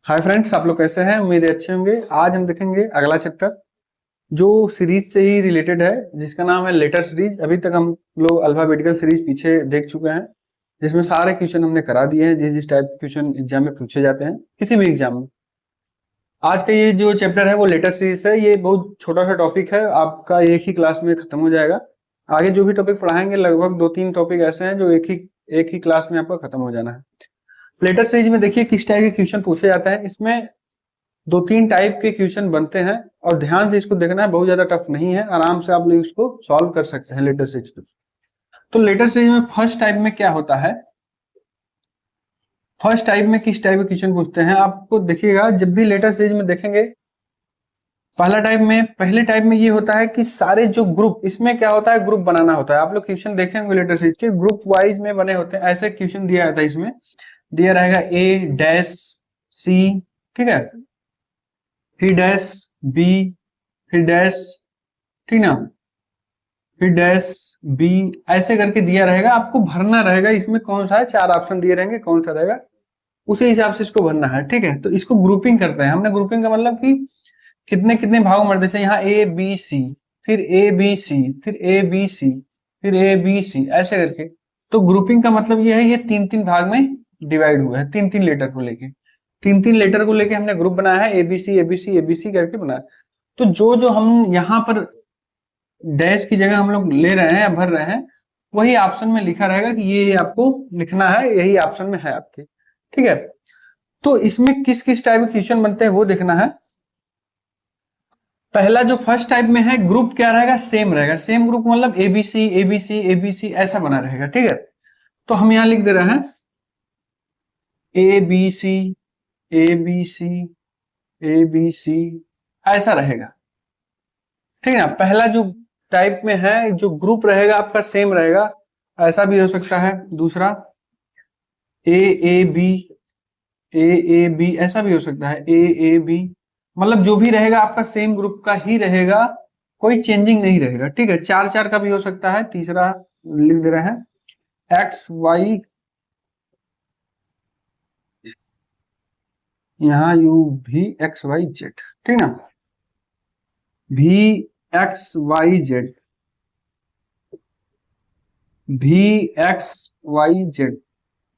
Hi friends, आप लोग कैसे हैं? उम्मीद है अच्छे होंगे। आज हम देखेंगे अगला चैप्टर जो सीरीज से ही रिलेटेड है, जिसका नाम है लेटर सीरीज। अभी तक हम लोग अल्फाबेटिकल सीरीज पीछे देख चुके हैं, जिसमें सारे क्वेश्चन हमने करा दिए हैं, जिस जिस टाइप के क्वेश्चन एग्जाम में पूछे जाते हैं किसी भी एग्जाम में। आज का ये जो चैप्टर है वो लेटर सीरीज है। ये बहुत छोटा सा टॉपिक है, आपका एक ही क्लास में खत्म हो जाएगा। आगे जो भी टॉपिक पढ़ाएंगे लगभग 2-3 टॉपिक ऐसे हैं जो एक ही क्लास में आपका खत्म हो जाना है। लेटर सीरीज में देखिए किस टाइप के क्वेश्चन पूछे जाते हैं। इसमें 2-3 टाइप के क्वेश्चन बनते हैं और ध्यान से इसको देखना है, बहुत ज्यादा टफ नहीं है, आराम से आप लोग इसको सॉल्व कर सकते हैं लेटर सीरीज में। तो लेटर सीरीज में फर्स्ट टाइप में क्या होता है, फर्स्ट टाइप में किस टाइप के क्वेश्चन पूछते हैं आपको देखिएगा। जब भी लेटर सीरीज में देखेंगे पहले टाइप में ये होता है कि सारे जो ग्रुप, इसमें क्या होता है, ग्रुप बनाना होता है। आप लोग क्वेश्चन देखेंगे लेटर सीरीज के, ग्रुप वाइज में बने होते हैं। ऐसे क्वेश्चन दिया जाता है, इसमें दिया रहेगा ए डैश सी, ठीक है, फिर डैश बी, फिर डैश, ठीक ना, फिर डैश बी, ऐसे करके दिया रहेगा। आपको भरना रहेगा इसमें कौन सा है, 4 ऑप्शन दिए रहेंगे, कौन सा रहेगा उसी हिसाब से इसको भरना है, ठीक है। तो इसको ग्रुपिंग करते हैं हमने। ग्रुपिंग का मतलब कि कितने कितने भागों में, जैसे यहाँ ए बी सी, फिर ए बी सी, फिर ए बी सी, फिर ए बी सी, ऐसे करके। तो ग्रुपिंग का मतलब ये है, ये 3-3 भाग में डिवाइड हुआ है, 3-3 लेटर को लेके। 3-3 लेटर को लेके हमने ग्रुप बनाया है, एबीसी एबीसी एबीसी करके बनाया। तो जो जो हम यहाँ पर डैश की जगह हम लोग ले रहे हैं या भर रहे हैं, वही ऑप्शन में लिखा रहेगा कि ये आपको लिखना है, यही ऑप्शन में है आपके, ठीक है। तो इसमें किस किस टाइप के क्वेश्चन बनते हैं वो देखना है। पहला जो फर्स्ट टाइप में है, ग्रुप क्या रहेगा, सेम रहेगा। सेम ग्रुप मतलब एबीसी एबीसी एबीसी ऐसा बना रहेगा, ठीक है। तो हम यहां लिख दे रहे हैं A B C A B C A B C, ऐसा रहेगा, ठीक है ना। पहला जो टाइप में है, जो ग्रुप रहेगा आपका सेम रहेगा, ऐसा भी हो सकता है। दूसरा ए A B A A B, ऐसा भी हो सकता है ए ए बी, मतलब जो भी रहेगा आपका सेम ग्रुप का ही रहेगा, कोई चेंजिंग नहीं रहेगा, ठीक है। 4-4 का भी हो सकता है। तीसरा लिख दे रहे हैं एक्स वाई, यहाँ यू भी एक्स वाई जेड, ठीक ना, भी एक्स वाई जेड, भी एक्स वाई जेड।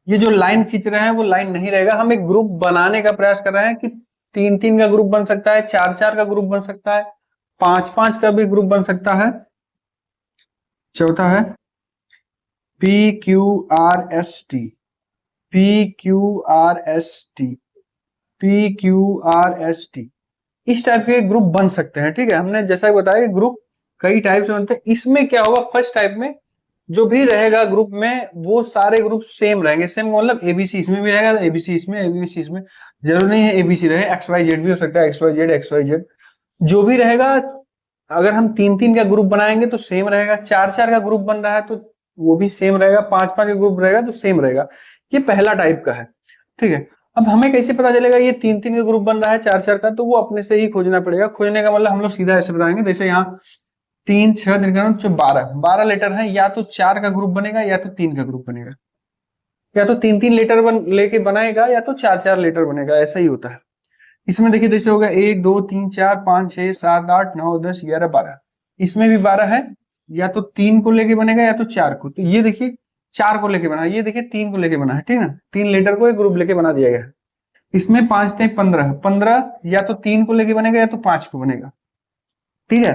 ये जो लाइन खींच रहे हैं वो लाइन नहीं रहेगा। हम एक ग्रुप बनाने का प्रयास कर रहे हैं कि 3-3 का ग्रुप बन सकता है, 4-4 का ग्रुप बन सकता है, 5-5 का भी ग्रुप बन सकता है। चौथा है P Q R S T, P Q R S T, P Q R S T, इस टाइप के ग्रुप बन सकते हैं, ठीक है। हमने जैसा बताया कि ग्रुप कई टाइप से बनते हैं। इसमें क्या होगा, फर्स्ट टाइप में जो भी रहेगा ग्रुप में, वो सारे ग्रुप सेम रहेंगे। सेम मतलब एबीसी इसमें भी रहेगा, एबीसी इसमें, एबीसी इसमें, जरूर नहीं है एबीसी रहे, एक्स वाई जेड भी हो सकता है, X Y Z X Y Z, जो भी रहेगा। अगर हम 3-3 का ग्रुप बनाएंगे तो सेम रहेगा, 4-4 का ग्रुप बन रहा है तो वो भी सेम रहेगा, 5-5 का ग्रुप रहेगा तो सेम रहेगा। ये पहला टाइप का है, ठीक है। अब हमें कैसे पता चलेगा ये 3-3 का ग्रुप बन रहा है 4-4 का, तो वो अपने से ही खोजना पड़ेगा। खोजने का मतलब हम लोग सीधा ऐसे बताएंगे, जैसे यहाँ 3-6 12 लेटर है, या तो 4 का ग्रुप बनेगा या तो 3 का ग्रुप बनेगा, या तो 3-3 लेटर लेके बनाएगा या तो 4-4 लेटर बनेगा, ऐसा ही होता है। इसमें देखिए जैसे होगा 1 2 3 4 5 6 7 8 9 10 11 12, इसमें भी 12 है, या तो 3 को लेके बनेगा या तो 4 को। तो ये देखिए 4 को लेके बना, ये देखिए 3 को लेके बना है, ठीक है ना। 3 लेटर को एक ग्रुप लेके बना दिया गया है। इसमें 5 थे 15, 15 या तो 3 को लेके बनेगा या तो 5 को बनेगा, ठीक है।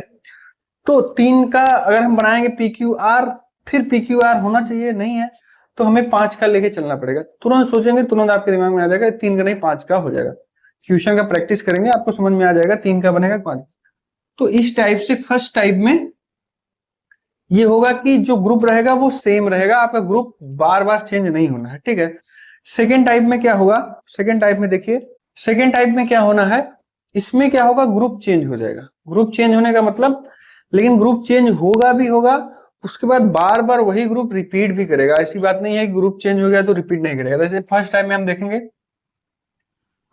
तो 3 का अगर हम बनाएंगे पी क्यू आर, फिर पी क्यू आर होना चाहिए, नहीं है तो हमें 5 का लेके चलना पड़ेगा। तुरंत सोचेंगे, तुरंत आपके दिमाग में आ जाएगा 3 का नहीं 5 का हो जाएगा। क्वेश्चन का प्रैक्टिस करेंगे आपको समझ में आ जाएगा 3 का बनेगा 5। तो इस टाइप से फर्स्ट टाइप में ये होगा कि जो ग्रुप रहेगा वो सेम रहेगा, आपका ग्रुप बार बार चेंज नहीं होना है, ठीक है। सेकेंड टाइप में क्या होगा, सेकेंड टाइप में देखिए, सेकेंड टाइप में क्या होना है, इसमें क्या होगा, ग्रुप चेंज हो जाएगा। ग्रुप चेंज होने का मतलब, लेकिन ग्रुप चेंज होगा भी होगा, उसके बाद बार बार वही ग्रुप रिपीट भी करेगा। ऐसी बात नहीं है कि ग्रुप चेंज हो गया तो रिपीट नहीं करेगा। जैसे फर्स्ट टाइम में हम देखेंगे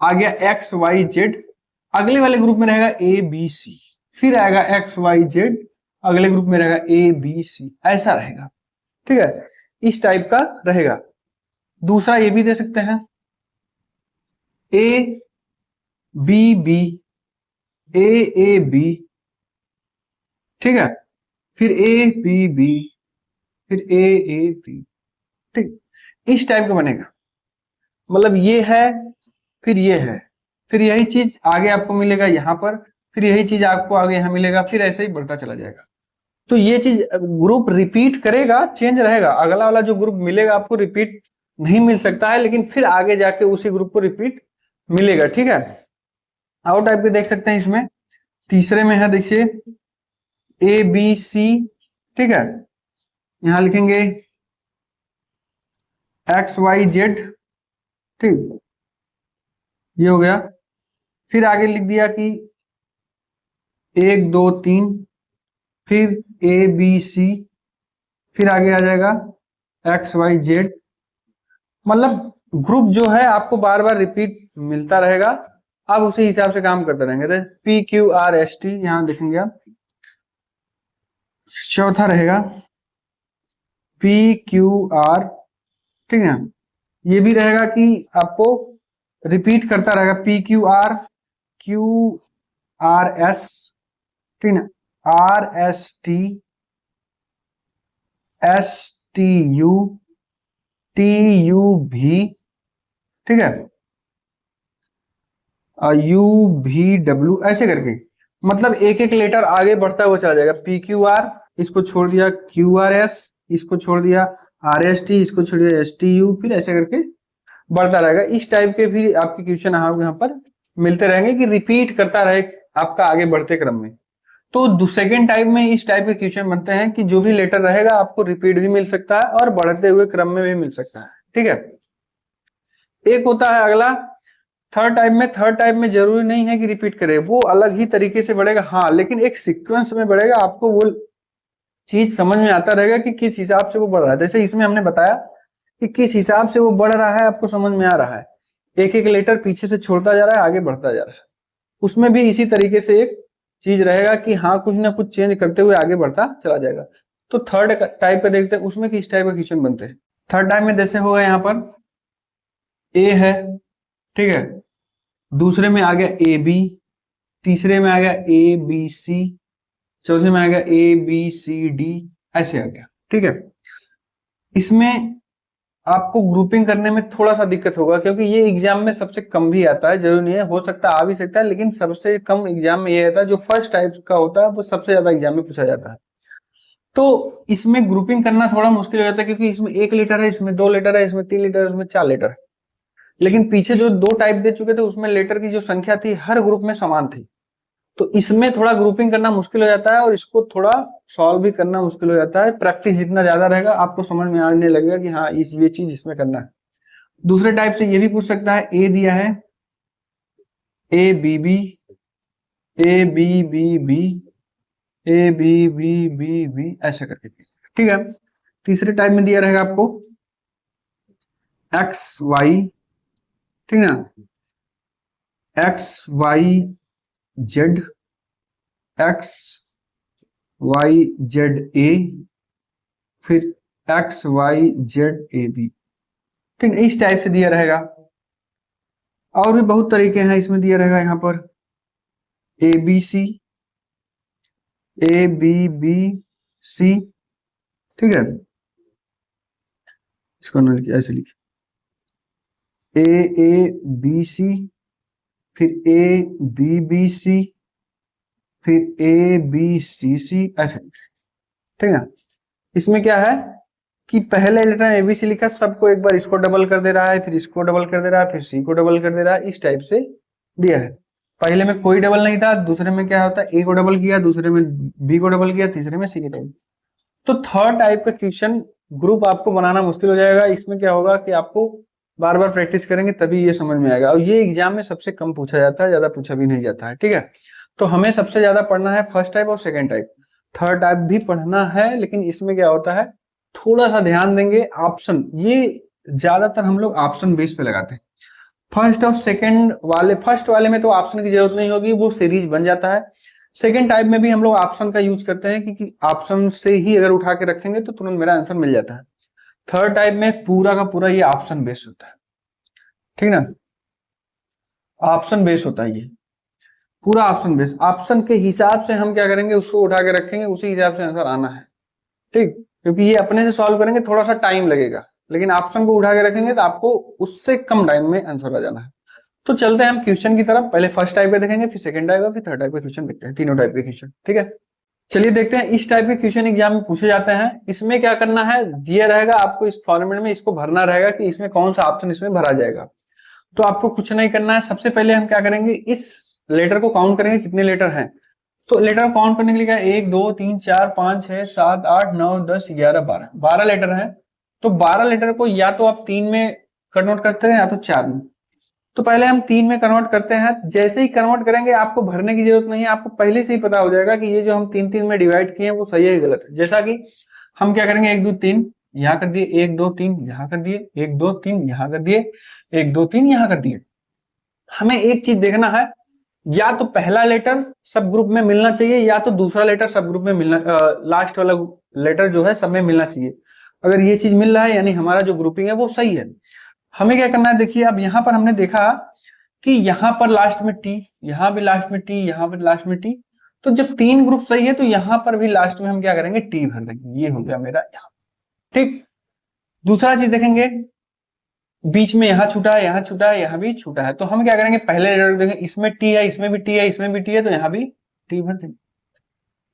आ गया एक्स वाई जेड, अगले वाले ग्रुप में रहेगा ए बी सी, फिर आएगा एक्स वाई जेड, अगले ग्रुप में रहेगा ए बी सी, ऐसा रहेगा, ठीक है। इस टाइप का रहेगा। दूसरा ये भी दे सकते हैं A B B, A B, ठीक है, फिर ए बी बी, फिर ए बी, ठीक, इस टाइप का बनेगा। मतलब ये है, फिर ये है, फिर यही चीज आगे आपको मिलेगा यहाँ पर, फिर यही चीज आपको आगे यहाँ मिलेगा, फिर ऐसे ही बढ़ता चला जाएगा। तो ये चीज ग्रुप रिपीट करेगा, चेंज रहेगा, अगला वाला जो ग्रुप मिलेगा आपको रिपीट नहीं मिल सकता है, लेकिन फिर आगे जाके उसी ग्रुप को रिपीट मिलेगा, ठीक है। और टाइप के देख सकते हैं इसमें, तीसरे में है देखिए ए बी सी, ठीक है, यहां लिखेंगे एक्स वाई जेड, ठीक, ये हो गया। फिर आगे लिख दिया कि 1 2 3, फिर ए बी सी, फिर आगे आ जाएगा एक्स वाई जेड। मतलब ग्रुप जो है आपको बार बार रिपीट मिलता रहेगा, आप उसी हिसाब से काम करते रहेंगे। P Q R S T यहां देखेंगे आप। चौथा रहेगा पी क्यू आर, ठीक है, ये भी रहेगा कि आपको रिपीट करता रहेगा, पी क्यू आर एस, ठीक है, R S T, S T U, T U भी, ठीक है, यू भी डब्ल्यू, ऐसे करके मतलब एक एक लेटर आगे बढ़ता हुआ चला जाएगा। पी क्यू आर, इसको छोड़ दिया क्यू आर एस, इसको छोड़ दिया आर एस टी, इसको छोड़ दिया एस टी यू, फिर ऐसे करके बढ़ता रहेगा। इस टाइप के भी आपके क्वेश्चन यहाँ पर मिलते रहेंगे कि रिपीट करता रहे आपका आगे बढ़ते क्रम में। तो सेकेंड टाइप में इस टाइप के क्वेश्चन बनते हैं कि जो भी लेटर रहेगा आपको रिपीट भी मिल सकता है और बढ़ते हुए क्रम में भी मिल सकता है, ठीक है। एक होता है अगला थर्ड टाइप में जरूरी नहीं है कि रिपीट करे, वो अलग ही तरीके से बढ़ेगा, हाँ, लेकिन एक सीक्वेंस में बढ़ेगा, आपको वो चीज समझ में आता रहेगा कि किस हिसाब से वो बढ़ रहा है। जैसे इसमें हमने बताया कि किस हिसाब से वो बढ़ रहा है, आपको समझ में आ रहा है, एक एक लेटर पीछे से छोड़ता जा रहा है, आगे बढ़ता जा रहा है। उसमें भी इसी तरीके से एक चीज रहेगा कि हाँ, कुछ ना कुछ चेंज करते हुए आगे बढ़ता चला जाएगा। तो थर्ड टाइप का देखते हैं उसमें किस टाइप का क्वेश्चन बनते हैं। थर्ड टाइप में जैसे होगा यहाँ पर ए है, ठीक है, दूसरे में आ गया ए बी, तीसरे में आ गया ए बी सी, चौथे में आ गया ए बी सी डी, ऐसे आ गया, ठीक है। इसमें आपको ग्रुपिंग करने में थोड़ा सा दिक्कत होगा, क्योंकि ये एग्जाम में सबसे कम भी आता है, जरूरी नहीं है, हो सकता आ भी सकता है, लेकिन सबसे कम एग्जाम में ये आता है, जो फर्स्ट टाइप का होता है वो सबसे ज्यादा एग्जाम में पूछा जाता है। तो इसमें ग्रुपिंग करना थोड़ा मुश्किल हो जाता है, क्योंकि इसमें 1 लेटर है, इसमें 2 लेटर है, इसमें 3 लेटर है, इसमें 4 लेटर है। लेकिन पीछे जो 2 टाइप दे चुके थे उसमें लेटर की जो संख्या थी हर ग्रुप में समान थी, तो इसमें थोड़ा ग्रुपिंग करना मुश्किल हो जाता है और इसको थोड़ा सॉल्व भी करना मुश्किल हो जाता है। प्रैक्टिस जितना ज्यादा रहेगा आपको समझ में आने लगेगा कि हाँ, ये चीज इसमें करना है। दूसरे टाइप से ये भी पूछ सकता है, ए दिया है A B B, A B B B, A B B B B, ऐसे करके, ठीक है। तीसरे टाइप में दिया रहेगा आपको एक्स वाई, ठीक है ना, X Y Z, X Y Z A, फिर X Y Z A B, ठीक है, इस टाइप से दिया रहेगा। और भी बहुत तरीके हैं, इसमें दिया रहेगा यहाँ पर A B C, A B B C, ठीक है, इसको ऐसे लिखे ए बी सी, फिर ए बी बी सी, फिर ए बी सी सी, ऐसे, ठीक है। इसमें क्या है कि पहले लेटर एबीसी लिखा, सबको एक बार इसको डबल कर दे रहा है, फिर इसको डबल कर दे रहा है, फिर सी को डबल कर दे रहा है, इस टाइप से दिया है। पहले में कोई डबल नहीं था, दूसरे में क्या होता है, ए को डबल किया, दूसरे में बी को डबल किया, तीसरे में सी को डबल। तो थर्ड टाइप का क्वेश्चन ग्रुप आपको बनाना मुश्किल हो जाएगा। इसमें क्या होगा कि आपको बार बार प्रैक्टिस करेंगे तभी ये समझ में आएगा, और ये एग्जाम में सबसे कम पूछा जाता है, ज्यादा पूछा भी नहीं जाता है, ठीक है। तो हमें सबसे ज्यादा पढ़ना है फर्स्ट टाइप और सेकेंड टाइप। थर्ड टाइप भी पढ़ना है, लेकिन इसमें क्या होता है, थोड़ा सा ध्यान देंगे ऑप्शन, ये ज्यादातर हम लोग ऑप्शन बेस पे लगाते हैं। फर्स्ट और सेकंड वाले, फर्स्ट वाले में तो ऑप्शन की जरूरत नहीं होगी, वो सीरीज बन जाता है। सेकंड टाइप में भी हम लोग ऑप्शन का यूज करते हैं, क्योंकि ऑप्शन से ही अगर उठा के रखेंगे तो तुरंत मेरा आंसर मिल जाता है। थर्ड टाइप में पूरा का पूरा ये ऑप्शन बेस्ड होता है, ठीक ना। ऑप्शन बेस होता है ये, पूरा ऑप्शन बेस। ऑप्शन के हिसाब से हम क्या करेंगे, उसको उठा के रखेंगे, उसी हिसाब से आंसर आना है, ठीक। क्योंकि ये अपने से सॉल्व करेंगे थोड़ा सा टाइम लगेगा, लेकिन ऑप्शन को उठा के रखेंगे तो आपको उससे कम टाइम में आंसर आ जाना है। तो चलते हैं हम क्वेश्चन की तरफ। पहले फर्स्ट टाइप का देखेंगे, फिर सेकंड टाइप का, फिर थर्ड टाइप का क्वेश्चन देखते हैं, तीनों टाइप के क्वेश्चन, ठीक है। चलिए देखते हैं, इस टाइप के क्वेश्चन एग्जाम में पूछे जाते हैं। इसमें क्या करना है, दिया रहेगा आपको इस फॉर्मेट में, इसको भरना रहेगा कि इसमें कौन सा ऑप्शन इसमें भरा जाएगा। तो आपको कुछ नहीं करना है, सबसे पहले हम क्या करेंगे, इस लेटर को काउंट करेंगे कितने लेटर हैं। तो लेटर काउंट करने के लिए क्या, 1 2 3 4 5 6 7 8 9 10 11 12, 12 लेटर हैं। तो 12 लेटर को या तो आप 3 में कन्वर्ट करते हैं या तो 4 में। तो पहले हम 3 में कन्वर्ट करते हैं। जैसे ही कन्वर्ट करेंगे आपको भरने की जरूरत नहीं है, आपको पहले से ही पता हो जाएगा कि ये जो हम 3 में डिवाइड किए हैं वो सही है गलत है। जैसा कि हम क्या करेंगे, 1 2 3 यहाँ कर दिए, 1 2 3 यहाँ कर दिए, 1 2 3 यहाँ कर दिए, 1 2 3 यहाँ कर दिए। हमें एक चीज देखना है, या तो पहला लेटर सब ग्रुप में मिलना चाहिए या तो दूसरा लेटर सब ग्रुप में मिलना, लास्ट वाला लेटर जो है सब में मिलना चाहिए। अगर ये चीज मिल रहा है यानी हमारा जो ग्रुपिंग है वो सही है। हमें क्या करना है, देखिए अब यहाँ पर हमने देखा कि यहाँ पर लास्ट में टी, यहाँ भी लास्ट में टी, यहाँ पर लास्ट में टी। तो जब 3 ग्रुप सही है तो यहाँ पर भी लास्ट में हम क्या करेंगे, टी भर देंगे। ये हो गया मेरा यहाँ, ठीक। दूसरा चीज देखेंगे, बीच में यहाँ छूटा है, यहाँ छूटा है, यहाँ भी छूटा है। तो हम क्या करेंगे, पहले लेटर देखेंगे, इसमें टी है, इसमें भी टी है, इसमें भी टी है, तो यहाँ भी टी भर देंगे।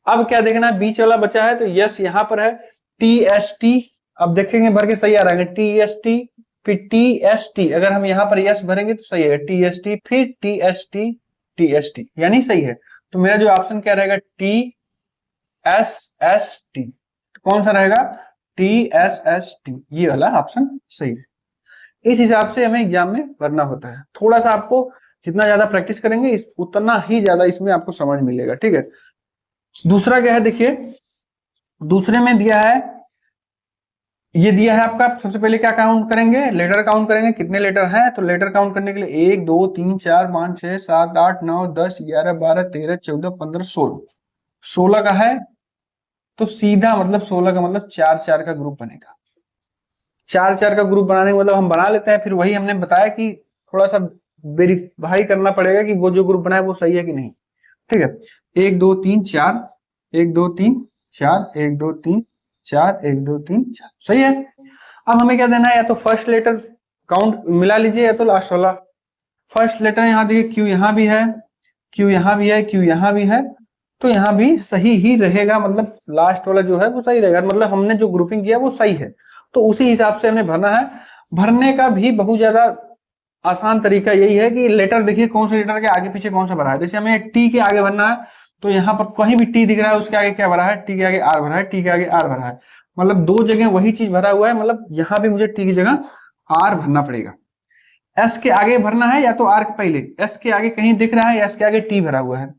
अब क्या देखना है, बीच वाला बचा है तो यस यहाँ पर है, टी एस टी। अब देखेंगे भर के सही आ रहा है, टी एस टी फिर टी एस टी। अगर हम यहाँ पर यस भरेंगे तो सही है, टी एस टी फिर टी एस टी यानी सही है। तो मेरा जो ऑप्शन क्या रहेगा, टी एस टी। कौन सा रहेगा, टी एस टी, ये वाला ऑप्शन सही है। इस हिसाब से हमें एग्जाम में भरना होता है। थोड़ा सा आपको जितना ज्यादा प्रैक्टिस करेंगे उतना ही ज्यादा इसमें आपको समझ मिलेगा, ठीक है। दूसरा क्या है, देखिए दूसरे में दिया है, ये दिया है आपका, सबसे पहले क्या काउंट करेंगे, लेटर काउंट करेंगे, कितने लेटर हैं। तो लेटर काउंट करने के लिए 1 2 3 4 5 6 7 8 9 10 11 12 13 14 15 16, 16 का है। तो सीधा मतलब 16 का मतलब 4 4 का ग्रुप बनेगा। 4 4 का ग्रुप बनाने का मतलब हम बना लेते हैं, फिर वही हमने बताया कि थोड़ा सा वेरीफाई करना पड़ेगा कि वो जो ग्रुप बना है वो सही है कि नहीं, ठीक है। 1 2 3 4, 1 2 3 4, 1 2 3 4, 1 2 3 4, सही है। अब हमें क्या देना है, या तो फर्स्ट लेटर काउंट मिला लीजिए या तो लास्ट वाला। फर्स्ट लेटर यहाँ देखिए, क्यू यहाँ भी है, क्यू यहाँ भी है, क्यू यहाँ भी है, तो यहाँ भी सही ही रहेगा। मतलब लास्ट वाला जो है वो सही रहेगा, मतलब हमने जो ग्रुपिंग किया वो सही है। तो उसी हिसाब से हमें भरना है। भरने का भी बहुत ज्यादा आसान तरीका यही है कि लेटर देखिए कौन से लेटर के आगे पीछे कौन सा भरा है। जैसे हमें टी के आगे भरना है, तो यहाँ पर कहीं भी टी दिख रहा है उसके आगे क्या भरा है, टी के आगे आर भरा है, टी के आगे आर भरा है। मतलब 2 जगह वही चीज भरा हुआ है, मतलब यहाँ भी मुझे टी की जगह आर भरना पड़ेगा। एस के आगे भरना है या तो आर के पहले, एस के आगे कहीं दिख रहा है, एस के आगे टी भरा हुआ है,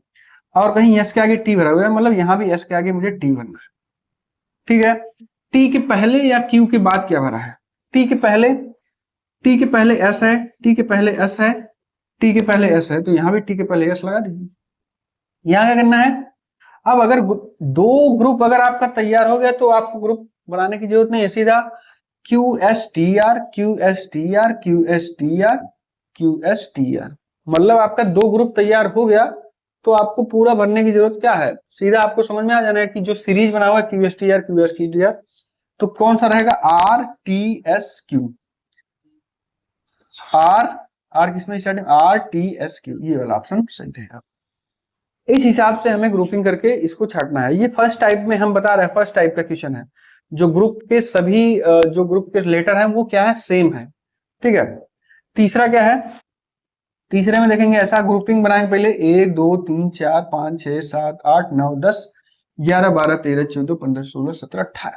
और कहीं एस के आगे टी भरा हुआ है, मतलब यहाँ भी एस के आगे मुझे टी भरना है, ठीक है। टी के पहले या क्यू के बाद क्या भरा है, टी के पहले, टी के पहले एस है, टी के पहले एस है, टी के पहले एस है, तो यहाँ भी टी के पहले एस लगा दीजिए। यहाँ क्या करना है, अब अगर 2 ग्रुप अगर आपका तैयार हो गया तो आपको ग्रुप बनाने की जरूरत नहीं है, सीधा Q S T R, Q S T R, Q S T R, Q S T are. मतलब आपका 2 ग्रुप तैयार हो गया, तो आपको पूरा भरने की जरूरत क्या है, सीधा आपको समझ में आ जाना है कि जो सीरीज बना हुआ है Q S T R, Q S T R, तो कौन सा रहेगा, R T S Q, R किसमें starting, R T S Q, ये वाला ऑप्शन सही रहेगा। इस हिसाब से हमें ग्रुपिंग करके इसको छाटना है। ये फर्स्ट टाइप में हम बता रहे हैं, फर्स्ट टाइप का क्वेश्चन है, जो ग्रुप के सभी जो ग्रुप के लेटर हैं वो क्या है, सेम है, ठीक है। तीसरा क्या है, तीसरे में देखेंगे ऐसा ग्रुपिंग बनाएंगे, पहले 1 2 3 4 5 6 7 8 9 10 11 12 13 14 15 16 17 18,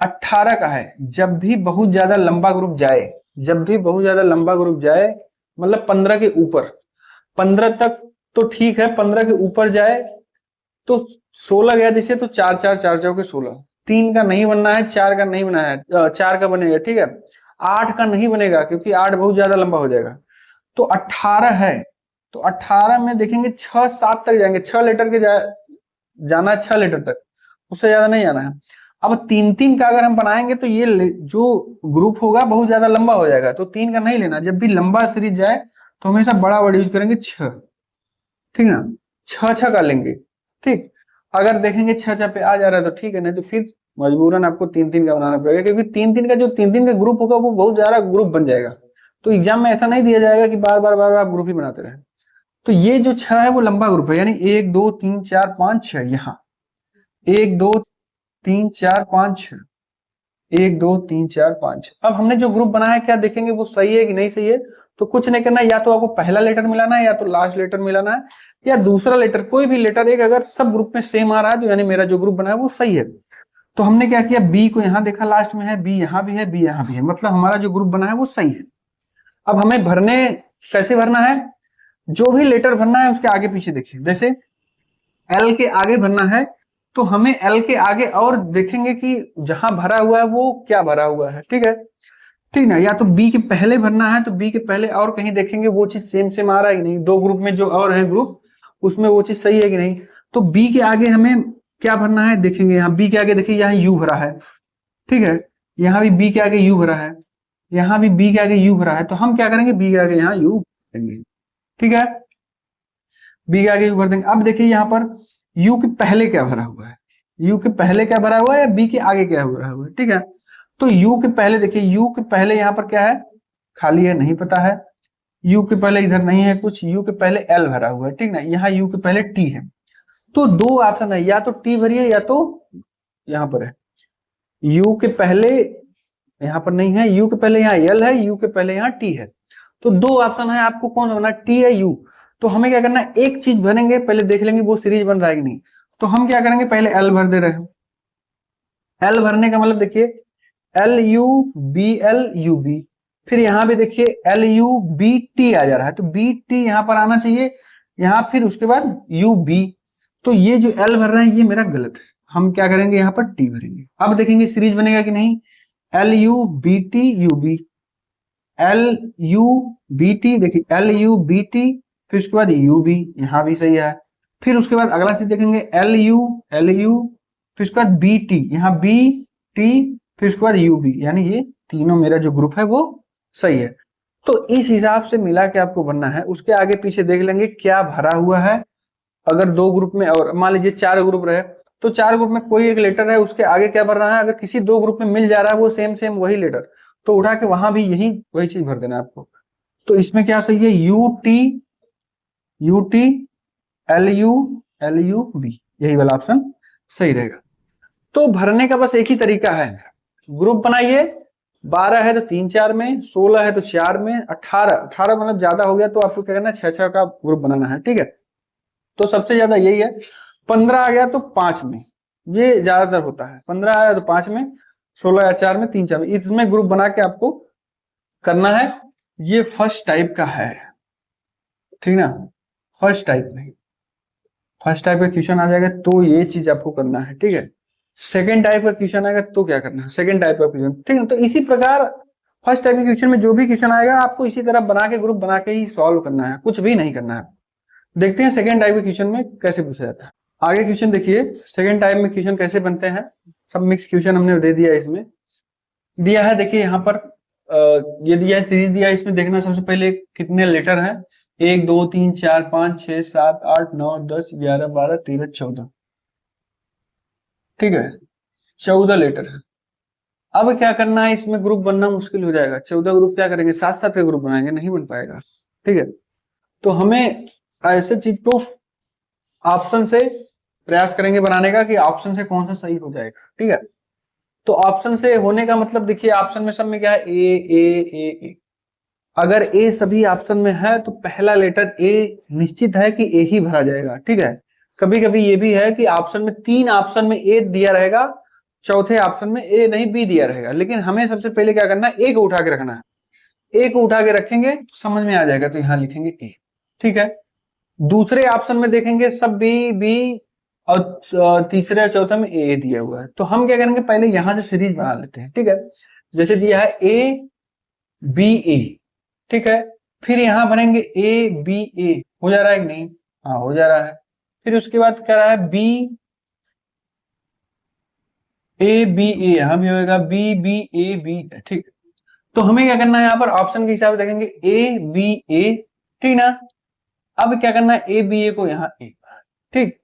18 का है। जब भी बहुत ज्यादा लंबा ग्रुप जाए, जब भी बहुत ज्यादा लंबा ग्रुप जाए, मतलब 15 के ऊपर, 15 तक तो ठीक है, 15 के ऊपर जाए तो 16 गया जैसे, तो 4 4 4 4 के 16, 3 का नहीं बनना है, 4 का नहीं बना है, 4 का बनेगा, ठीक है। 8 का नहीं बनेगा क्योंकि 8 बहुत ज्यादा लंबा हो जाएगा। तो 18 है, तो 18 में देखेंगे 6 7 तक जाएंगे, 6 लेटर के जाना है, 6 लेटर तक, उससे ज्यादा नहीं जाना है। अब 3 3 का अगर हम बनाएंगे तो ये जो ग्रुप होगा बहुत ज्यादा लंबा हो जाएगा, तो 3 का नहीं लेना। जब भी लंबा सीरीज जाए तो हमेशा बड़ा वर्ड यूज करेंगे 6, ठीक ना, 6 का लेंगे, ठीक। अगर देखेंगे 6 पे आ जा रहा है तो ठीक है, नहीं तो फिर मजबूरन आपको 3-3 का बनाना पड़ेगा, क्योंकि 3-3 का जो 3-3 का ग्रुप होगा वो बहुत ज्यादा ग्रुप बन जाएगा। तो एग्जाम में ऐसा नहीं दिया जाएगा कि बार बार बार आप ग्रुप ही बनाते रहे। तो ये जो 6 है वो लंबा ग्रुप है, यानी 1 2 3 4 5 6, यहाँ 1 2 3 4 5 6, 1 2 3 4 5। अब हमने जो ग्रुप बनाया है क्या देखेंगे वो सही है कि नहीं सही है। तो कुछ नहीं करना है, या तो आपको पहला लेटर मिलाना है या तो लास्ट लेटर मिलाना है या दूसरा लेटर, कोई भी लेटर एक, अगर सब ग्रुप में सेम आ रहा है तो यानी मेरा जो ग्रुप बना है वो सही है। तो हमने क्या किया, बी को यहाँ देखा लास्ट में है, बी यहाँ भी है, बी यहाँ भी है, मतलब हमारा जो ग्रुप बना है वो सही है। अब हमें भरने कैसे भरना है, जो भी लेटर भरना है उसके आगे पीछे देखिए, जैसे एल के आगे भरना है तो हमें एल के आगे और देखेंगे कि जहां भरा हुआ है वो क्या भरा हुआ है, ठीक है, ठीक ना। या तो बी के पहले भरना है तो बी के पहले और कहीं देखेंगे वो चीज सेम सेम आ रहा है कि नहीं, दो ग्रुप में जो और है ग्रुप उसमें वो चीज सही है कि नहीं। तो बी के आगे हमें क्या भरना है देखेंगे, यहाँ बी के आगे देखिए यहाँ यू भरा है, ठीक है, यहाँ भी बी के आगे यू भरा है, यहाँ भी बी के आगे यू भरा है, तो हम क्या करेंगे बी के आगे यहाँ यू देंगे, ठीक है, बी के आगे यू भर देंगे। अब देखिए यहाँ पर यू के पहले क्या भरा हुआ है, यू के पहले क्या भरा हुआ है या बी के आगे क्या भरा हुआ है, ठीक है। तो यू के पहले देखिए, यू के पहले यहाँ पर क्या है, खाली है, नहीं पता है, यू के पहले इधर नहीं है कुछ, यू के पहले एल भरा हुआ है, ठीक ना, यहाँ यू के पहले टी है। तो दो ऑप्शन है, या तो टी भरिए या तो यहाँ पर है, यू के पहले यहाँ पर नहीं है, यू के पहले यहाँ एल है, यू के पहले यहाँ टी है। तो दो ऑप्शन है, आपको कौन सा भरना है, टी है यू। तो हमें क्या करना है, एक चीज भरेंगे, पहले देख लेंगे वो सीरीज बन रहा है कि नहीं। तो हम क्या करेंगे, पहले एल भर दे रहे हैं, एल भरने का मतलब देखिए L U B L U B, फिर यहाँ भी देखिए एल यू बी टी आ जा रहा है, तो बी टी यहाँ पर आना चाहिए, यहाँ फिर उसके बाद यू बी। तो ये जो एल भर रहे हैं ये मेरा गलत है, हम क्या करेंगे यहाँ पर टी भरेंगे। अब देखेंगे सीरीज बनेगा कि नहीं, L U B T U B, L U B T, देखिए एल यू बी टी, फिर उसके बाद यू बी, यहाँ भी सही है। फिर उसके बाद अगला चीज देखेंगे एल यू, फिर उसके बाद बी टी, यहाँ बी टी, फिर उसके बाद यू बी, यानी ये तीनों मेरा जो ग्रुप है वो सही है। तो इस हिसाब से मिला के आपको बनना है, उसके आगे पीछे देख लेंगे क्या भरा हुआ है। अगर दो ग्रुप में, और मान लीजिए 4 ग्रुप रहे तो 4 ग्रुप में कोई एक लेटर है उसके आगे क्या भर रहा है, अगर किसी 2 ग्रुप में मिल जा रहा है वो सेम सेम वही लेटर, तो उठा के वहां भी यही वही चीज भर देना है आपको। तो इसमें क्या सही है, U T L U B, यही वाला ऑप्शन सही रहेगा। तो भरने का बस एक ही तरीका है, ग्रुप बनाइए, 12 है तो 3-4 में, 16 है तो 4 में, 18 मतलब ज्यादा हो गया तो आपको क्या करना है, 6-6 का ग्रुप बनाना है, ठीक है। तो सबसे ज्यादा यही है, 15 आ गया तो 5 में, ये ज्यादातर होता है, 15 आया तो 5 में, 16 या 4 में, 3-4 में, इसमें ग्रुप बना के आपको करना है। ये फर्स्ट टाइप का है, ठीक ना, फर्स्ट टाइप में, फर्स्ट टाइप का क्वेश्चन आ जाएगा तो ये चीज आपको करना है, ठीक है। सेकेंड टाइप का क्वेश्चन आएगा तो क्या करना है, सेकेंड टाइप का क्वेश्चन, ठीक है। तो इसी प्रकार फर्स्ट टाइप के क्वेश्चन में जो भी क्वेश्चन आएगा आपको इसी तरह बना के ग्रुप बना के ही सॉल्व करना है, कुछ भी नहीं करना है। देखते हैं सेकेंड टाइप के क्वेश्चन में कैसे पूछा जाता है। आगे क्वेश्चन देखिए, सेकेंड टाइप में क्वेश्चन कैसे बनते हैं, सब मिक्स क्वेश्चन हमने दे दिया, इसमें दिया है, देखिए यहाँ पर ये दिया है, सीरीज दिया है, इसमें देखना सबसे पहले कितने लेटर हैं, 1 2 3 4 5 6 7 8 9 10 11 12 13 14, ठीक है, 14 लेटर है। अब क्या करना है, इसमें ग्रुप बनना मुश्किल हो जाएगा, 14 ग्रुप क्या करेंगे, साथ साथ के ग्रुप बनाएंगे, नहीं बन पाएगा, ठीक है। तो हमें ऐसे चीज को ऑप्शन से प्रयास करेंगे बनाने का कि ऑप्शन से कौन सा सही हो जाएगा, ठीक है। तो ऑप्शन से होने का मतलब देखिए, ऑप्शन में सब में क्या है, ए। अगर ए सभी ऑप्शन में है तो पहला लेटर ए निश्चित है कि ए ही भरा जाएगा, ठीक है। कभी कभी ये भी है कि ऑप्शन में 3 ऑप्शन में ए दिया रहेगा, चौथे ऑप्शन में ए नहीं बी दिया रहेगा, लेकिन हमें सबसे पहले क्या करना है, ए को उठा के रखना है, ए को उठा के रखेंगे तो समझ में आ जाएगा, तो यहां लिखेंगे ए, ठीक है। दूसरे ऑप्शन में देखेंगे सब बी बी, और तीसरे और चौथे में ए दिया हुआ है, तो हम क्या करेंगे, पहले यहां से सीरीज बना लेते हैं, ठीक है। जैसे दिया है ए बी ए, ठीक है, फिर यहां बनेंगे ए बी ए, हो जा रहा है कि नहीं, हाँ हो जा रहा है। फिर उसके बाद क्या रहा है, बी ए बी ए, यहां भी होगा बी बी ए बी, ठीक है। तो हमें क्या करना है, यहाँ पर ऑप्शन के हिसाब से देखेंगे ए बी ए, ठीक ना। अब क्या करना है, ए बी ए को यहाँ ए, ठीक।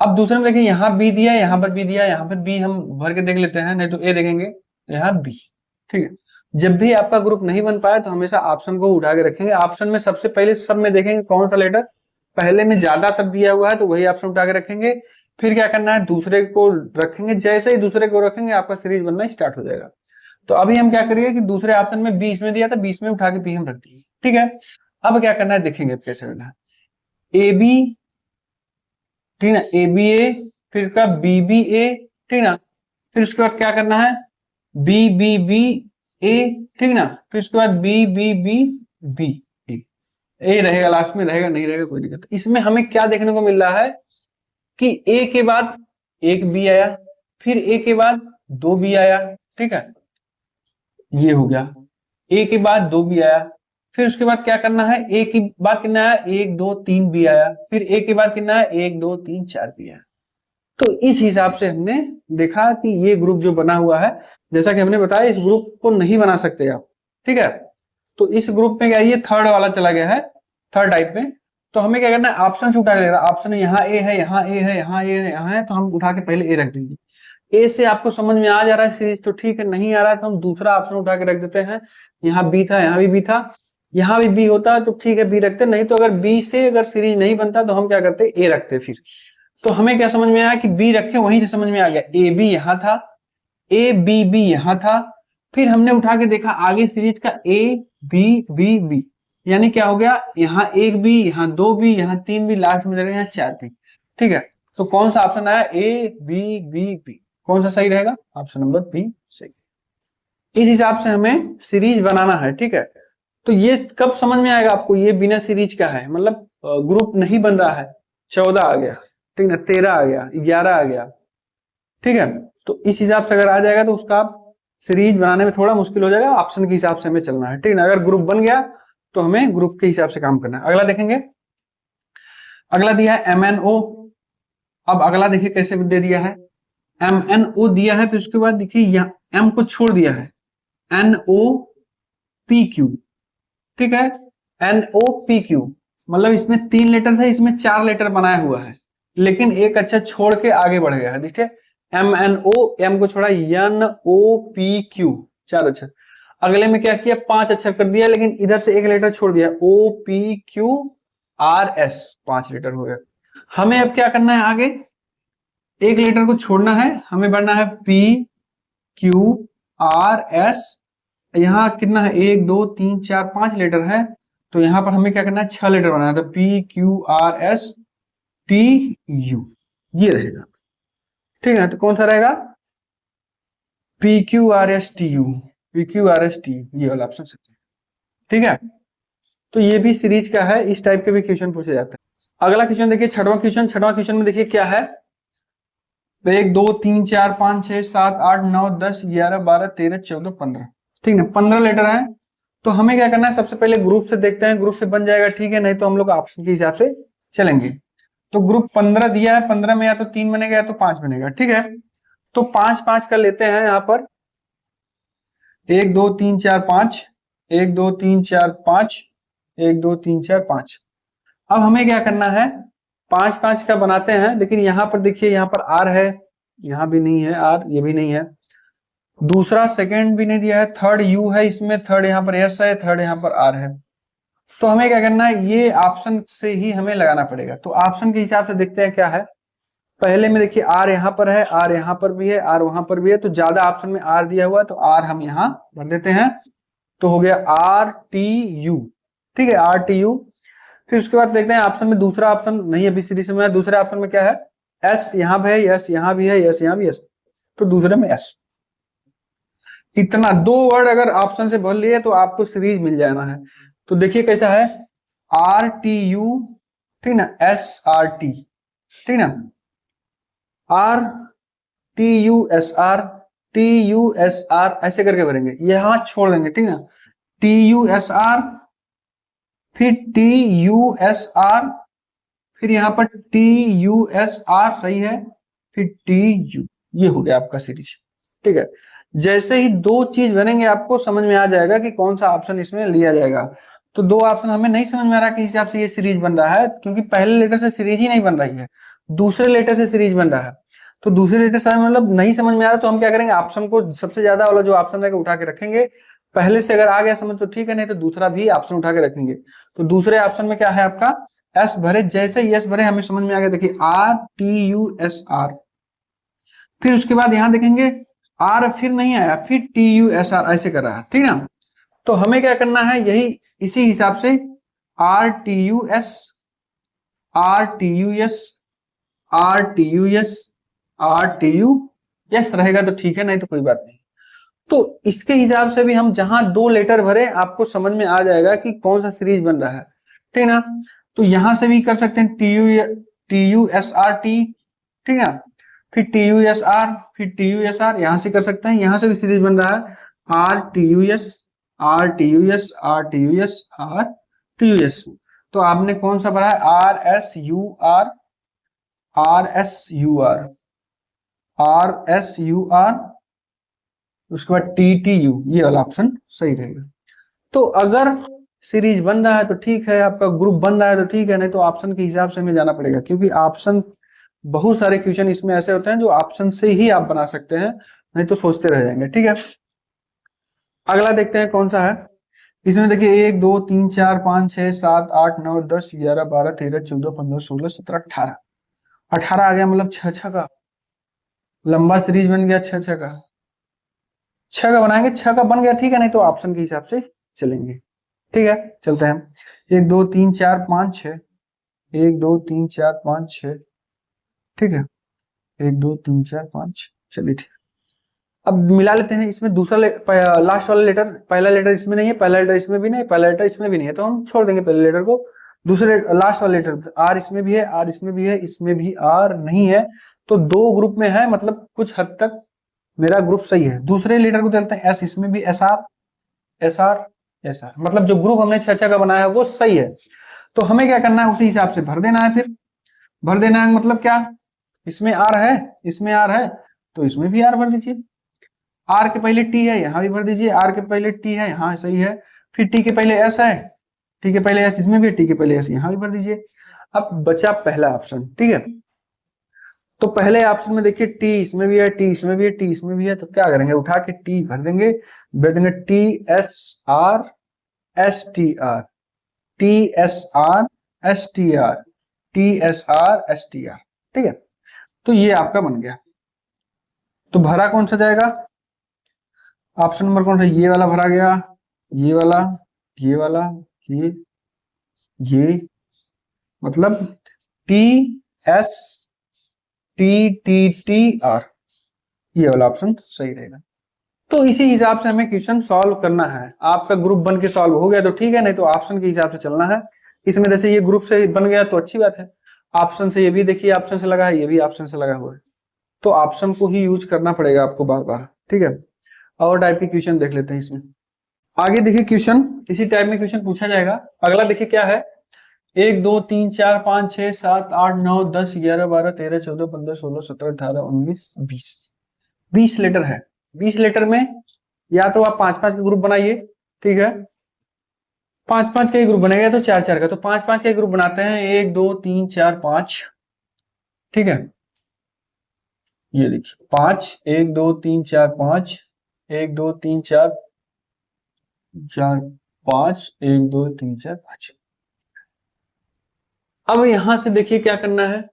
अब दूसरे में देखिए यहाँ बी दिया, यहाँ पर बी दिया, यहाँ पर बी हम भर के देख लेते हैं, नहीं तो ए देखेंगे, यहाँ बी, ठीक है। जब भी आपका ग्रुप नहीं बन पाया तो हमेशा ऑप्शन को उठा के रखेंगे। ऑप्शन में सबसे पहले सब में देखेंगे कौन सा लेटर पहले में ज्यादातर दिया हुआ है तो वही ऑप्शन उठा के रखेंगे। फिर क्या करना है, दूसरे को रखेंगे, जैसे ही दूसरे को रखेंगे आपका सीरीज बनना स्टार्ट हो जाएगा। तो अभी हम क्या करेंगे कि दूसरे ऑप्शन में 20 में दिया था, 20 में उठा के पी हम रख दिए, ठीक है। अब क्या करना है देखेंगे कैसे करना है, ए बी, ठीक ना, ए बी ए, फिर का बी बी ए, ठीक ना, फिर उसके बाद क्या करना है बी बी बी ए, ठीक ना, फिर उसके बाद बी बी बी बी, ए रहेगा लास्ट में, रहेगा नहीं रहेगा कोई दिक्कत। इसमें हमें क्या देखने को मिल रहा है कि ए के बाद एक बी आया, फिर ए के बाद दो बी आया, ठीक है, ये हो गया। ए के बाद दो बी आया, फिर उसके बाद क्या करना है, ए के बाद कितना है, एक दो तीन बी आया, फिर ए के बाद कितना है, एक दो तीन चार बी आया। तो इस हिसाब से हमने देखा कि ये ग्रुप जो बना हुआ है, जैसा कि हमने बताया इस ग्रुप को नहीं बना सकते आप, ठीक है। तो इस ग्रुप में क्या ये थर्ड वाला चला गया है, थर्ड टाइप में। तो हमें क्या करना है, ऑप्शन से उठा के लेना, ऑप्शन यहाँ ए है, यहाँ ए है, यहाँ ए है, यहाँ है, तो हम उठा के पहले ए रख देंगे। ए से आपको समझ में आ जा रहा है सीरीज तो ठीक है, नहीं आ रहा है तो हम दूसरा ऑप्शन उठा के रख देते हैं। यहाँ बी था, यहाँ भी बी था, यहाँ भी बी होता है तो ठीक है बी रखते, नहीं तो अगर बी से अगर सीरीज नहीं बनता तो हम क्या करते, ए रखते। फिर तो हमें क्या समझ में आया कि बी रखे, वहीं से समझ में आ गया ए बी यहाँ था, ए बी बी यहाँ था, फिर हमने उठा के देखा आगे सीरीज का ए बी बी बी, यानी क्या हो गया, यहाँ एक बी, यहाँ दो बी, यहाँ तीन बी, लास्ट में यहाँ चार बी, ठीक है। तो कौन सा ऑप्शन आया, ए बी बी बी, कौन सा सही रहेगा, ऑप्शन नंबर बी सही। इस हिसाब से हमें सीरीज बनाना है, ठीक है। तो ये कब समझ में आएगा आपको, ये बिना सीरीज का है, मतलब ग्रुप नहीं बन रहा है, 14 आ गया, ठीक है, 13 आ गया, 11 आ गया, ठीक है। तो इस हिसाब से अगर आ जाएगा तो उसका सीरीज बनाने में थोड़ा मुश्किल हो जाएगा, ऑप्शन के हिसाब से हमें चलना है, ठीक है। अगर ग्रुप बन गया तो हमें ग्रुप के हिसाब से काम करना है। अगला देखेंगे, अगला दिया है MNO। अब अगला देखिए कैसे दे दिया है, MNO दिया है, फिर उसके बाद देखिए यहाँ M को छोड़ दिया है, NOPQ, ठीक है, NOPQ, मतलब इसमें 3 लेटर था, इसमें 4 लेटर बनाया हुआ है, लेकिन एक अक्षर छोड़ के आगे बढ़ गया है, देखिए MNO, M को छोड़ा, NOPQ, 4 अक्षर। अगले में क्या किया, 5 अक्षर कर दिया, लेकिन इधर से एक लेटर छोड़ दिया, OPQRS, 5 लेटर हो गया। हमें अब क्या करना है, आगे एक लेटर को छोड़ना है, हमें बढ़ना है PQRS, यहाँ कितना है, 1 2 3 4 5 लेटर है, तो यहाँ पर हमें क्या करना है, 6 लेटर बनाना है, तो PQRSTU, ये रहेगा, ठीक है। तो कौन सा रहेगा, PQRSTU, PQRSTU, ये वाला ऑप्शन सही है, ठीक है। तो ये भी सीरीज का है, इस टाइप के भी क्वेश्चन पूछे जाते हैं। अगला क्वेश्चन देखिए, छठवां क्वेश्चन। छठवां क्वेश्चन में देखिए क्या है, 1 2 3 4 5 6 7 8 9 10 11 12 13 14 15, ठीक है, 15 लेटर है। तो हमें क्या करना है, सबसे पहले ग्रुप से देखते हैं, ग्रुप से बन जाएगा ठीक है, नहीं तो हम लोग ऑप्शन के हिसाब से चलेंगे। तो ग्रुप 15 दिया है, 15 में या तो 3 बनेगा या तो 5 बनेगा, ठीक है। तो 5 5 कर लेते हैं, यहाँ पर 1 2 3 4 5, 1 2 3 4 5, 1 2 3 4 5। अब हमें क्या करना है, 5 5 का बनाते हैं, लेकिन यहाँ पर देखिए, यहाँ पर R है, यहाँ भी नहीं है R, ये भी नहीं है, दूसरा सेकंड भी नहीं दिया है, थर्ड U है इसमें, थर्ड यहाँ पर S है, थर्ड यहाँ पर R है। तो हमें क्या करना है, ये ऑप्शन से ही हमें लगाना पड़ेगा। तो ऑप्शन के हिसाब से देखते हैं क्या है। पहले में देखिए R यहाँ पर है, R यहाँ पर भी है, R वहां पर भी है, तो ज्यादा ऑप्शन में R दिया हुआ है, तो R हम यहाँ भर देते हैं, तो हो गया RTU, ठीक है, RTU। फिर उसके बाद देखते हैं ऑप्शन में, दूसरा ऑप्शन नहीं अभी सीरीज में, दूसरे ऑप्शन में क्या है, S यहाँ पे है, S यहाँ भी है, S यहाँ भी है, तो दूसरे में S। इतना 2 वर्ड अगर ऑप्शन से भर लिए तो आपको सीरीज मिल जाना है। तो देखिए कैसा है, RTU, ठीक ना, SRT, ठीक ना, RTUSR, TUSR, ऐसे करके भरेंगे, यहां छोड़ देंगे, ठीक ना, TUSR, फिर TUSR, फिर यहाँ पर TUSR सही है, फिर TU, ये हो गया आपका सीरीज, ठीक है। जैसे ही 2 चीज बनेंगे आपको समझ में आ जाएगा कि कौन सा ऑप्शन इसमें लिया जाएगा। तो दो ऑप्शन हमें नहीं समझ में आ रहा किस हिसाब से ये सीरीज बन रहा है, क्योंकि पहले लेटर से सीरीज ही नहीं बन रही है, दूसरे लेटर से सीरीज बन रहा है। तो दूसरे लेटर से मतलब नहीं समझ में आ रहा तो हम क्या करेंगे, ऑप्शन को सबसे ज्यादा वाला जो ऑप्शन रहेगा उठा के रखेंगे। पहले से अगर आ गया समझ तो ठीक है, नहीं तो दूसरा भी ऑप्शन उठा के रखेंगे। तो दूसरे ऑप्शन में क्या है आपका, एस भरे, जैसे ही एस भरे हमें समझ में आ गया, देखिए RTUSR। फिर उसके बाद यहां देखेंगे आर फिर नहीं आया, फिर TUSR ऐसे कर रहा है, ठीक ना। तो हमें क्या करना है, यही इसी हिसाब से RTUS RTUS RTUS RTUS रहेगा तो ठीक है, नहीं तो कोई बात नहीं। तो इसके हिसाब से भी हम जहां दो लेटर भरे आपको समझ में आ जाएगा कि कौन सा सीरीज बन रहा है, ठीक ना। तो यहां से भी कर सकते हैं TUSRT, ठीक है, फिर TUSR, फिर TUSR, यहां से कर सकते हैं, यहां से भी सीरीज बन रहा है RTUS RTUS RTUS RTUS। तो आपने कौन सा पढ़ा है, RSUR RSUR RSUR, उसके बाद TTU, ये वाला ऑप्शन सही रहेगा। तो अगर सीरीज बन रहा है तो ठीक है, आपका ग्रुप बन रहा है तो ठीक है, नहीं तो ऑप्शन के हिसाब से हमें जाना पड़ेगा, क्योंकि ऑप्शन बहुत सारे क्वेश्चन इसमें ऐसे होते हैं जो ऑप्शन से ही आप बना सकते हैं, नहीं तो सोचते रह जाएंगे, ठीक है। अगला देखते हैं कौन सा है। इसमें देखिए 1 2 3 4 5 6 7 8 9 10 11 12 13 14 15 16 17 18, 18 आ गया, मतलब छह छह का लंबा सीरीज बन गया, छह छह का, छह का बनाएंगे, छह का बन गया ठीक है, नहीं तो ऑप्शन के हिसाब से चलेंगे, ठीक है। चलते हैं 1 2 3 4 5 6, 1 2 3 4 5 6, ठीक है, 1 2 3 4 5, चलिए ठीक। अब मिला लेते हैं, इसमें दूसरा लास्ट वाला लेटर, पहला लेटर इसमें नहीं है, पहला लेटर इसमें भी नहीं, पहला लेटर इसमें भी नहीं है, तो हम छोड़ देंगे पहले लेटर को। दूसरे लास्ट वाला लेटर आर इसमें भी है, आर इसमें भी है, इसमें भी आर नहीं है, तो दो ग्रुप में है, मतलब कुछ हद तक मेरा ग्रुप सही है। दूसरे लेटर को देखते हैं एस, इसमें भी एस आर, मतलब जो ग्रुप हमने छह छह का बनाया है वो सही है। तो हमें क्या करना है, उसी हिसाब से भर देना है, फिर भर देना है मतलब क्या, इसमें आर है, इसमें आर है, तो इसमें भी आर भर दीजिए। आर के पहले टी है, यहां भी भर दीजिए, आर के पहले टी है, यहां सही है। फिर टी के पहले एस है, टी के पहले एस इसमें भी है, टी के पहले एस यहां भी भर दीजिए। अब बचा पहला ऑप्शन, ठीक है। तो पहले ऑप्शन में देखिए टी इसमें भी है, टी इसमें भी है, टी इसमें भी है, तो क्या करेंगे, उठा के टी भर देंगे, भर देंगे TSR STR TSR STR TSR STR, ठीक है। तो ये आपका बन गया। तो भरा कौन सा जाएगा, ऑप्शन नंबर कौन सा, ये वाला भरा गया, ये वाला, ये वाला, ये मतलब TSTTTR, ये वाला ऑप्शन सही रहेगा। तो इसी हिसाब से हमें क्वेश्चन सॉल्व करना है। आपका ग्रुप बन के सॉल्व हो गया तो ठीक है, नहीं तो ऑप्शन के हिसाब से चलना है। इसमें जैसे ये ग्रुप से बन गया तो अच्छी बात है, ऑप्शन से ये भी देखिए ऑप्शन से लगा है, ये भी ऑप्शन से लगा हुआ है, तो ऑप्शन को ही यूज करना पड़ेगा आपको बार बार, ठीक है। और टाइप के क्वेश्चन देख लेते हैं इसमें। आगे देखिए क्वेश्चन, इसी टाइप में क्वेश्चन पूछा जाएगा। अगला देखिए क्या है, 1 2 3 4 5 6 7 8 9 10 11 12 13 14 15 16 17 18 19 20, 20 लेटर है। 20 लेटर में या तो आप 5-5 का ग्रुप बनाइए, ठीक है, 5-5 का ग्रुप बनेगा तो 4-4 का, तो 5-5 का ग्रुप बनाते हैं, 1 2 3 4 5, ठीक है। ये देखिए 5 1 2 3 4 5, 1 2 3 4 4 5, 1 2 3 4 5। अब यहां से देखिए क्या करना है,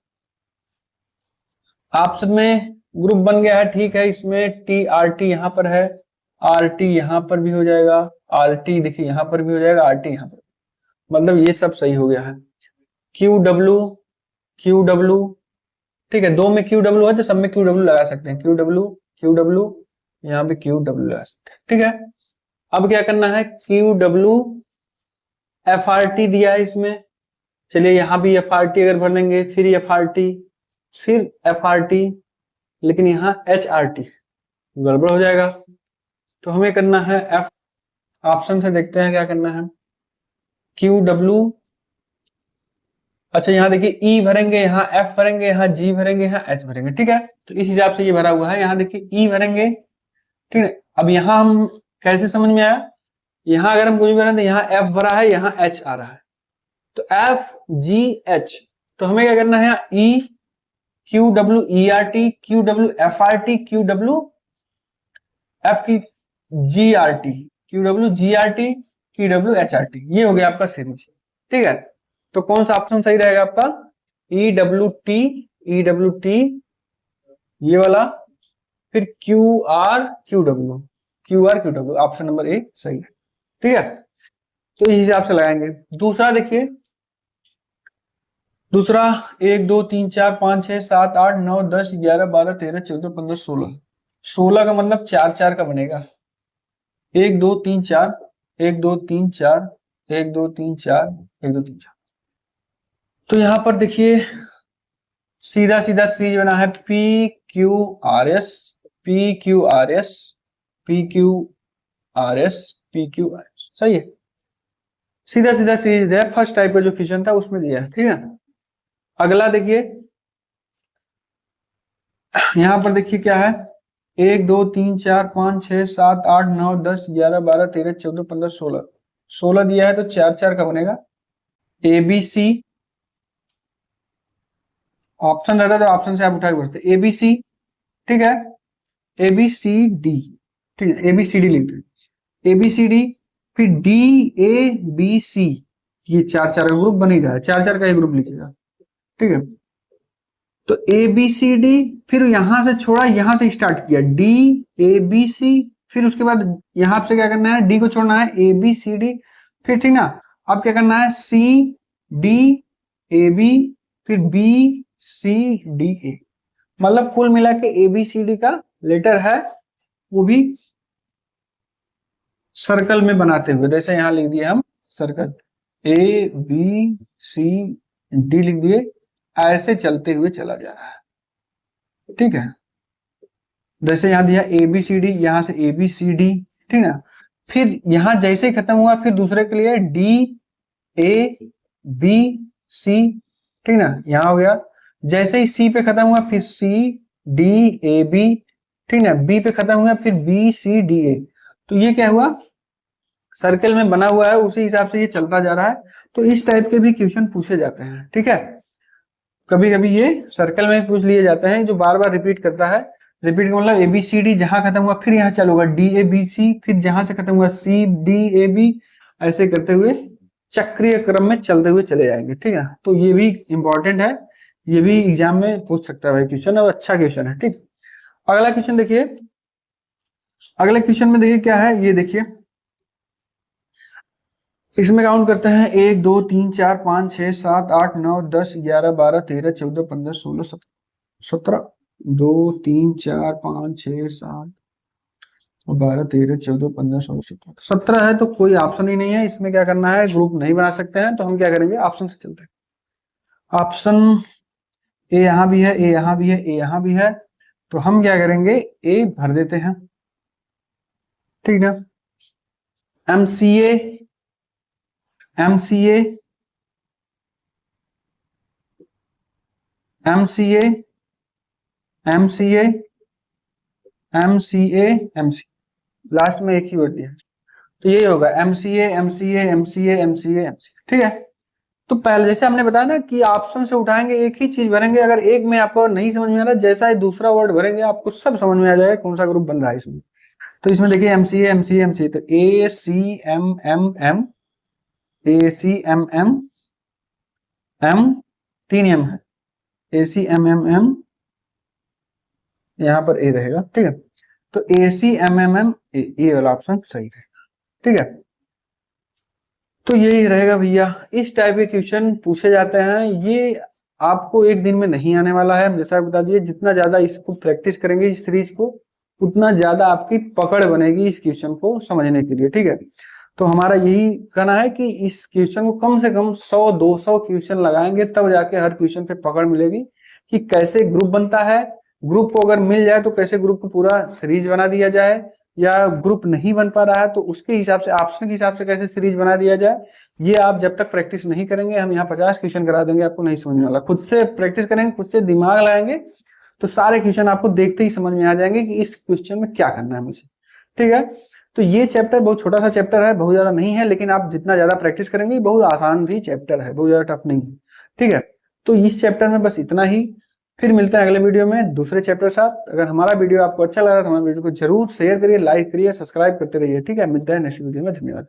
ऑप्शन में ग्रुप बन गया है, ठीक है, इसमें TRT यहां पर है, RT यहां पर भी हो जाएगा, RT देखिए यहां पर भी हो जाएगा, RT यहां पर, मतलब ये सब सही हो गया है। QW, ठीक है, दो में QW है तो सब में QW लगा सकते हैं, QW यहाँ पे QW लगा सकते हैं, ठीक है। अब क्या करना है, QW FRT दिया है इसमें, चलिए यहां भी FRT अगर भर लेंगे, फिर FRT, फिर FRT, लेकिन यहाँ HRT गड़बड़ हो जाएगा, तो हमें करना है F, ऑप्शन से देखते हैं क्या करना है, QW, अच्छा यहाँ देखिए E भरेंगे, यहाँ F भरेंगे, यहाँ G भरेंगे, यहाँ H भरेंगे, ठीक है। तो इस हिसाब से ये भरा हुआ है, यहाँ देखिए E भरेंगे, ठीक है। अब यहाँ हम कैसे समझ में आया, यहाँ अगर हम कुछ भी बनाए तो यहाँ एफ भरा है, यहाँ एच आ रहा है, तो एफ जी एच, तो हमें क्या करना है, यहाँ E Q W E R T, Q W F R T, Q W F की G R T, Q W G R T, Q W H R T, ये हो गया आपका सीरीज। ठीक है, तो कौन सा ऑप्शन सही रहेगा आपका, E W T, E W T ये वाला, फिर Q R Q W, Q R Q W, option number A सही है। ठीक है, तो इस हिसाब से लगाएंगे। दूसरा देखिए, दूसरा 1 2 3 4 5 6 7 8 9 10 11 12 13 14 15 16, 16 का मतलब 4 4 का बनेगा, 1 2 3 4 1 2 3 4 1 2 3 4 1 2 3 4। तो यहां पर देखिए सीधा सीधा सीरीज बना है P Q R S, P Q R S, P Q R S, P Q R S, सही है, सीधा सीधा सीरीज दिया, फर्स्ट टाइप का जो क्वेश्चन था उसमें दिया है। ठीक है, अगला देखिए, यहां पर देखिए क्या है, 1 2 3 4 5 6 7 8 9 10 11 12 13 14 15 16, 16 दिया है तो 4 4 का बनेगा, ए बी सी, ऑप्शन रहता तो ऑप्शन से आप उठा के बचते, ए बी सी, ठीक है, ए बी सी डी, ठीक है, ए बी सी डी लिखते हैं, ए बी सी डी, फिर डी ए बी सी, ये 4 4 का ग्रुप बन ही रहा है, 4 4 का एक ग्रुप लिखिएगा। ठीक है, तो ए बी सी डी, फिर यहां से छोड़ा, यहां से स्टार्ट किया, डी ए बी सी, फिर उसके बाद यहां से क्या करना है, डी को छोड़ना है, ए बी सी डी, फिर ठीक ना, अब क्या करना है, सी डी ए बी, फिर बी सी डी ए, मतलब कुल मिला के ए बी सी डी का लेटर है, वो भी सर्कल में बनाते हुए, जैसे यहां लिख दिए हम circle, A B C D लिख दिए, ऐसे चलते हुए चला जा रहा है। ठीक है, जैसे यहां दिया ए बी सी डी, यहां से ए बी सी डी, ठीक ना, फिर यहां जैसे ही खत्म हुआ फिर दूसरे के लिए डी ए बी सी, ठीक ना, यहां हो गया, जैसे ही सी पे खत्म हुआ फिर सी डी ए बी, ठीक ना, बी पे खत्म हुआ फिर बी सी डी ए, तो ये क्या हुआ, सर्कल में बना हुआ है, उसी हिसाब से ये चलता जा रहा है। तो इस टाइप के भी क्वेश्चन पूछे जाते हैं। ठीक है, कभी कभी ये सर्कल में पूछ लिए जाते हैं, जो बार बार रिपीट करता है, रिपीट का मतलब ए बी सी डी जहां खत्म हुआ फिर यहाँ चालू होगा डी ए बी सी, फिर जहां से खत्म हुआ सी डी ए बी, ऐसे करते हुए चक्रीय क्रम में चलते हुए चले जाएंगे। ठीक है, तो ये भी इंपॉर्टेंट है, ये भी एग्जाम में पूछ सकता है भाई क्वेश्चन, और अच्छा क्वेश्चन है। ठीक, अगला क्वेश्चन देखिए, अगले क्वेश्चन में देखिए क्या है, ये देखिए इसमें काउंट करते हैं 1 2 3 4 5 6 7 8 9 10 11 12 13 14 15 16 17 2 3 4 5 6 7 12 13 14 15 16 17 17 है, तो कोई ऑप्शन ही नहीं है इसमें, क्या करना है, ग्रुप नहीं बना सकते हैं, तो हम क्या करेंगे, ऑप्शन से चलते हैं। ऑप्शन ए यहां भी है, ए यहां भी है, ए यहां भी है, तो हम क्या करेंगे, ए भर देते हैं। ठीक है, MCA, MCA, MCA, MCA, MCA, MC, last में एक ही वर्ड दिया, तो यही होगा MCA, MCA, MCA, MCA, MCA. ठीक है, तो पहले जैसे हमने बताया ना कि ऑप्शन से उठाएंगे, एक ही चीज भरेंगे, अगर एक में आपको नहीं समझ में आ रहा, जैसा ही दूसरा वर्ड भरेंगे आपको सब समझ में आ जाएगा कौन सा ग्रुप बन रहा है इसमें। तो इसमें देखिए एमसीए, एमसीए, एमसीए, तो A C M M M, A C M M M, 3 M है, A C M M M, यहां पर ए रहेगा। ठीक है, तो A C M M M, A वाला ऑप्शन सही रहेगा। ठीक है, तो यही रहेगा भैया, इस टाइप के क्वेश्चन पूछे जाते हैं, ये आपको एक दिन में नहीं आने वाला है, जैसा बता दिए, जितना ज्यादा इसको प्रैक्टिस करेंगे इस सीरीज को, उतना ज्यादा आपकी पकड़ बनेगी इस क्वेश्चन को समझने के लिए। ठीक है, तो हमारा यही कहना है कि इस क्वेश्चन को कम से कम 100-200 क्वेश्चन लगाएंगे, तब जाके हर क्वेश्चन पे पकड़ मिलेगी कि कैसे ग्रुप बनता है, ग्रुप को अगर मिल जाए तो कैसे ग्रुप को पूरा सीरीज बना दिया जाए, या ग्रुप नहीं बन पा रहा है तो उसके हिसाब से, ऑप्शन के हिसाब से कैसे सीरीज बना दिया जाए। ये आप जब तक प्रैक्टिस नहीं करेंगे, हम यहाँ 50 क्वेश्चन करा देंगे, आपको नहीं समझ में वाला, खुद से प्रैक्टिस करेंगे, खुद से दिमाग लगाएंगे, तो सारे क्वेश्चन आपको देखते ही समझ में आ जाएंगे कि इस क्वेश्चन में क्या करना है मुझे। ठीक है, तो ये चैप्टर बहुत छोटा सा चैप्टर है, बहुत ज्यादा नहीं है, लेकिन आप जितना ज्यादा प्रैक्टिस करेंगे बहुत आसान भी चैप्टर है, बहुत ज्यादा टफ नहीं है। ठीक है, तो इस चैप्टर में बस इतना ही। फिर मिलते हैं अगले वीडियो में दूसरे चैप्टर के साथ। अगर हमारा वीडियो आपको अच्छा लगा तो हमारे वीडियो को जरूर शेयर करिए, लाइक करिए, सब्सक्राइब करते रहिए। ठीक है, मिलते हैं नेक्स्ट वीडियो में। धन्यवाद।